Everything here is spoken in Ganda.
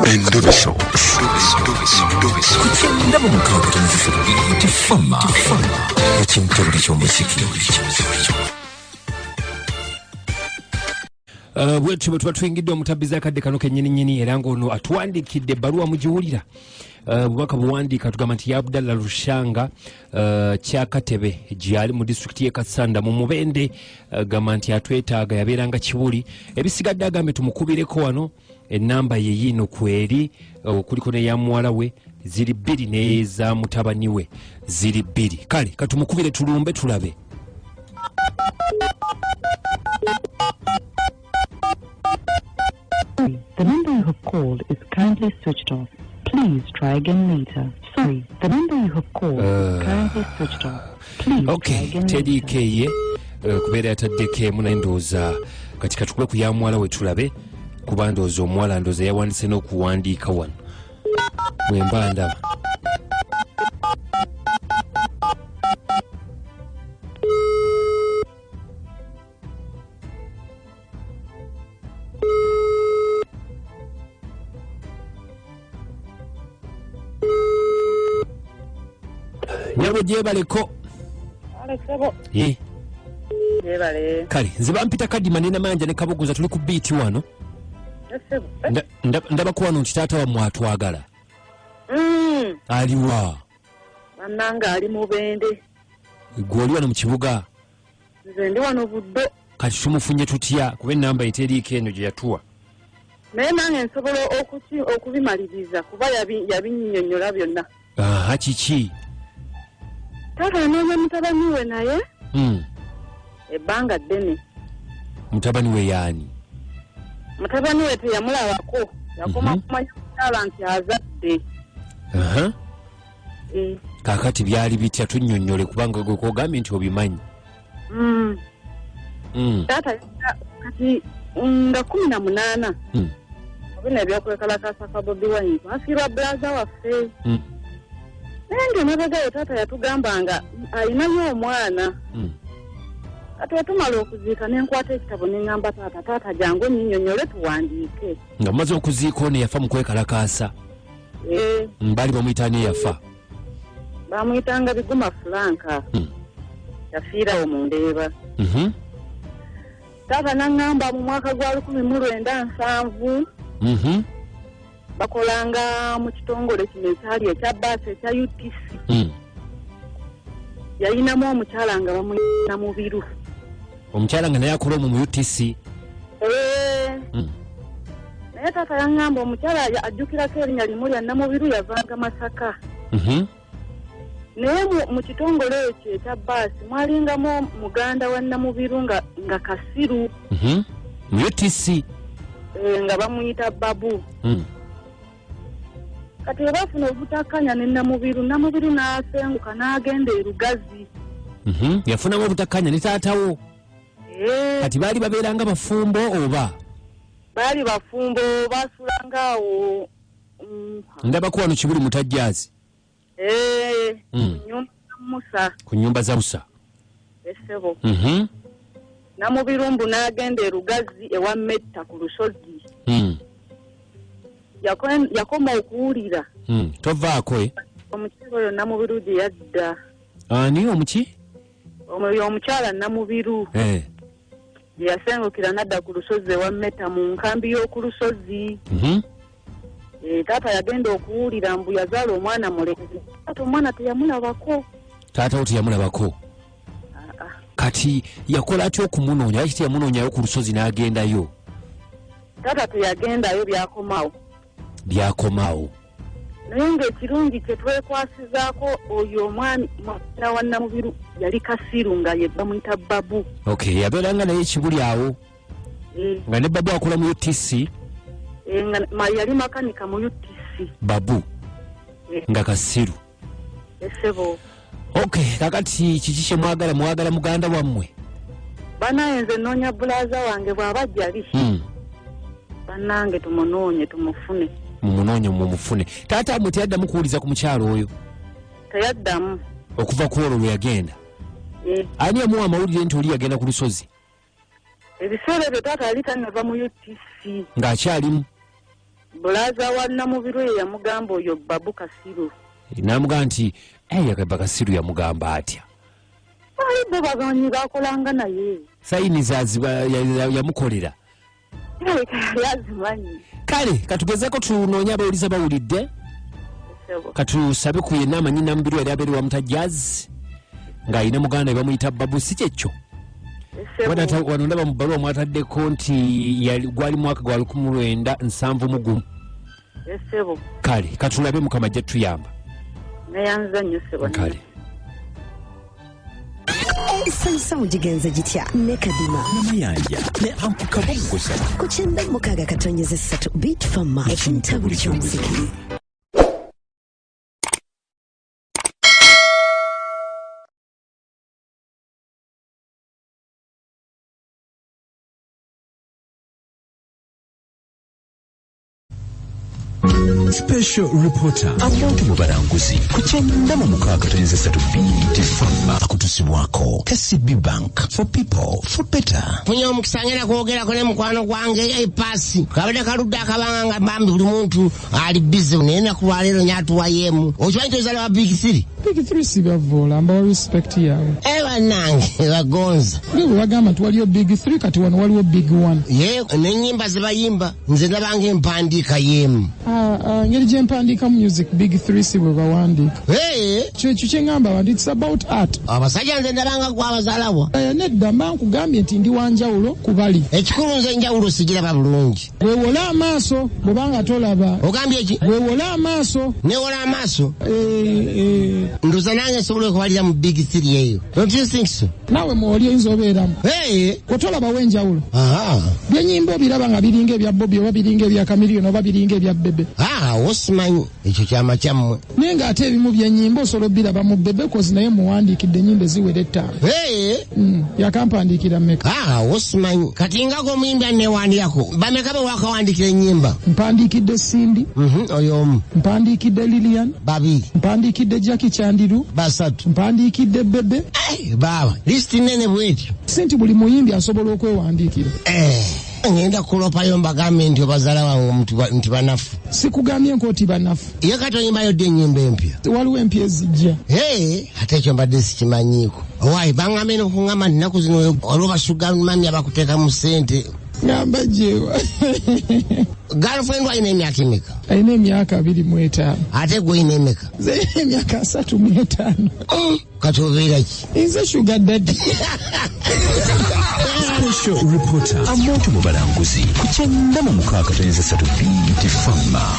Endoviso. Kuchenda mu mukaaga tunzifira biyite fama. Ekintu buli ky'omuziki. Bwetu tuba tuyingidde omutabbiza akadde kano kennyini era ng'ono atuwandiikidde ebbaluwa mugiwulira. Bubaka buwandiika tugamba nti Abdallah Rushanga Kyakatebe gyali mu disitulikiti y'e Kasanda mu Mubende, gamba nti atwetaaga yabeeranga Kibuli. Ebisigadde agambe tumukubireko wano ennamba ye yiino kweri kuliko n'eya muwala we ziri 2 n'eza mutabani we ziri 2. Kale katumukubire tulumbe tulabe. The number you have called is currently switched off. Please try again later. Sorry, the number you have called is currently switched off. Please try again later. Teddy Keye kubeera yataddeko emu naye ndowooza kati katukule ku ya muwala we tulabe kuba ndowooza omuwala ndowooza yawandise n'okuwandiika wano bwe mba ndaba. Nyabo jebaleko. Alesebo. Ye. Jebale. Kale, nze bampita Kadima ne Namanja ne Kabogoza tuli ku beat wano. Alesebo. Ndaba ko wano ntata wa mwatwagala. Aliwa. Bannanga ali Mubende. Gwoli wano mu kibuga. Nze ndi wano Buddo. Kati tumufunye tutya kuba ennamba eteriiko eno gye yatuwa. Naye nange nsobola okubimaliriza kuba yabinnyonnyola byonna. Kiki? Taata anoonya mutabani we naye ebbanga ddene. Mutabani we yaani? Mutabani we teyamulabako, yakoma kumanya mukyala nti azadde. Kaakati byali bitya tunnyonnyole kubanga gwe kogambye nti obimanyi. Taata kati nga 18 obina ebyokwekalakasa ka Bobi Wine afiirwa bulaza waffe. Nenge mabega taata yatugambanga alinayo omwana. Kati wetumala okuziika nenkwata ekitabo neŋŋamba taata jangu nnyinnyonnyole tuwandiike. Nga mumaze okuziika ono yafa mu kwekalakaasa? Baali bamuyita ani yafa? Bamuyitanga Biguma Franka. Yafiirawo mu Ndeeba. Taata naŋŋamba mu mwaka gwa 1970 bakolanga mu kitongole kino ekyali ekya baasi ekya UTC. Yalinamu omukyala nga bamuyita Mubiru. Omukyala nga naye akola omwo mu UTC? Naye taata yaŋŋamba omukyala ajjukirako erinnya limu lya Namubiru yavanga Masaka. Naye mu kitongole ekyo ekya baasi mwalingamu muganda wa Namubiru nga Kasiru. Mu UTC? Nga bamuyita Babu. Kati bafuna obutakkanya ne Namubiru n'asenguka n'agenda e Lugazi. Yafunamu obutakkanya ne taatawo? Kati baali babeeranga bafumbo oba? Baali bafumbo, basulanga awo. Ndabako wano Kibuli Mutajjaazi? Ku nnyumba za Musa. Esebo. Namubiru mbu n'agenda e Lugazi ewa Metta ku lusozi. Yakoma okuwulira. Tovaako omukyala oyo Namubiru gye yadda. Ani omuki? Oyo omukyala Namubiru gye yasengukira n'adda ku lusozi ewa Metta mu nkambi y'oku lusozi. Taata yagenda okuwulira mbu yazaala omwana mulenzi. Taata omwana teyamulabako. Taata wo teyamulabako? Kati yakola atya okumunoonya? Lwaki teyamunoonyayo ku lusozi n'agendayo? Taata teyagendayo byakomaawo. Naye ng'ekirungi kye twekwasizaako oyo omwami mwana wa Namubiru yali Kasiru nga ye bamuyita Babu. Yabeeranga naye Kibuli awo nga ne Babu akola mu UTC? Yali makanika mu UTC. Babu nga Kasiru. Esebo. Kakati kiki kye mwagala muganda wammwe? Banaye nze nnoonya bulaza wange bw'abajja ali. Bannange tumunoonye tumufune. Mumunoonye mumufune. Taata mmwe teyaddamu kuwuliza ku mukyalo oyo? Teyaddamu. Okuva ku olwo lwe yagenda? Ani yamuwa amawulire nti oli yagenda ku lusozi? Ebiseera ebyo taata yali tannava mu UTC. Ng'akyalimu? bulaza wa Namubiru yamugamba oyo Babu Kasiru. Namugamba nti Babu Kasiru yamugamba atya. Bo baganyi bakolanga naye. Sayini zaziba yamukolera. Yazimanyi. Kale katugezeko tunoonya abawuliza bawulidde. Katusabe ku yenna amanyi Namubiru yali abeera wa Mutajjazi nga alina muganda we bamuyita Babu, si kyekyo. Wano ndaba mu bbaluwa mwataddeko nti gwali mwaka gwa 1971. Sebo. Kale katulabe Mukama ajja tuyamba. Nayanza nnyo sebo. Kale. Sansa ujigenza jitya ne Kadima Namayanja ne ampuka bongosa ku 96.3 Beat Farmer ekintabuli ky'omuziki. Special reporter abantu mu baranguzi ku 96.3 BT Farmer akutusibwako KCB Bank for people for better. Funye omukisangera kwogera ne mukwano gwange epasi kabadde kaludde akabanga bambi buli muntu ali busy nena kulwalero nyatuwayemu okimanyi tozala wa Big 3. Big 3 sibavoola mba respect yawe nange bagonza bwe bagamba tuwaliyo Big 3 kati wano waliwo Big 1 ye n'ennyimba zibayimba nze ndabanga empandiika yemu ngeri gyempandiika music Big 3 si bwe bawandiika kyekyo kyeŋŋamba bantu it's about art. Abasajja nze ndabanga gwabazaalabwa nedda mba nkugambye nti ndi wanjawulo ku bali ekikulu nze enjawulo sigiraba bulungi. Weewola amaaso bw'obanga tolaba. Ogambye eki? Weewola amaaso. Newola amaaso? Ndoza nange nsobola okubalira mu Big 3 eyo. Don't you think so? Naawe mwoli oyinza obeeramu. Otolabawo enjawulo. Byennyimba obiraba nga biringa ebya Bobby oba biringa ebya Chameleone oba biringa ebya Bebe. Osimanyi ekyo kyama kyammwe. Naye ng'ate ebimu byennyimba osobola obiraba mu Bebe kozi naye muwandiikidde ennyimba eziwera ettaano. Yakampandiikira mmeka? Osimanyi kati nga g'omuyimbi anneewandikako bameka be wakawandikira ennyimba? Mpandiikidde Cindy. Oyo omu. Mpandiikidde Lilian. Babiri. Mpandiikidde Jackie Chandiru. Basatu. Mpandiikidde Bebe. Baba lisiti nene bwetyo. Sinti buli muyimbi asobola okwewandiikira. Ngenda kulopayo mbagambe nti obazaala wange nti banafu. Sikugambye nti banafu. Ye kati oyimbayo dde ennyimba empya. Waliwo empya ezijja. Ate ekyo mbadde sikimanyiiko. Waayi baŋŋambe n'okuŋŋamba nnaku zino waliwo basuga mami abakuteeka mu ssente. Ngamba jeewa. Girlfriend alina emyaka emeka? Alina emyaka 25. Ate gwe olina emeka? Nze emyaka 35. Kati obeera ki? Nze sugar daddy. Special reporter abantu mu baranguzi ku 96.3 BT Farmer.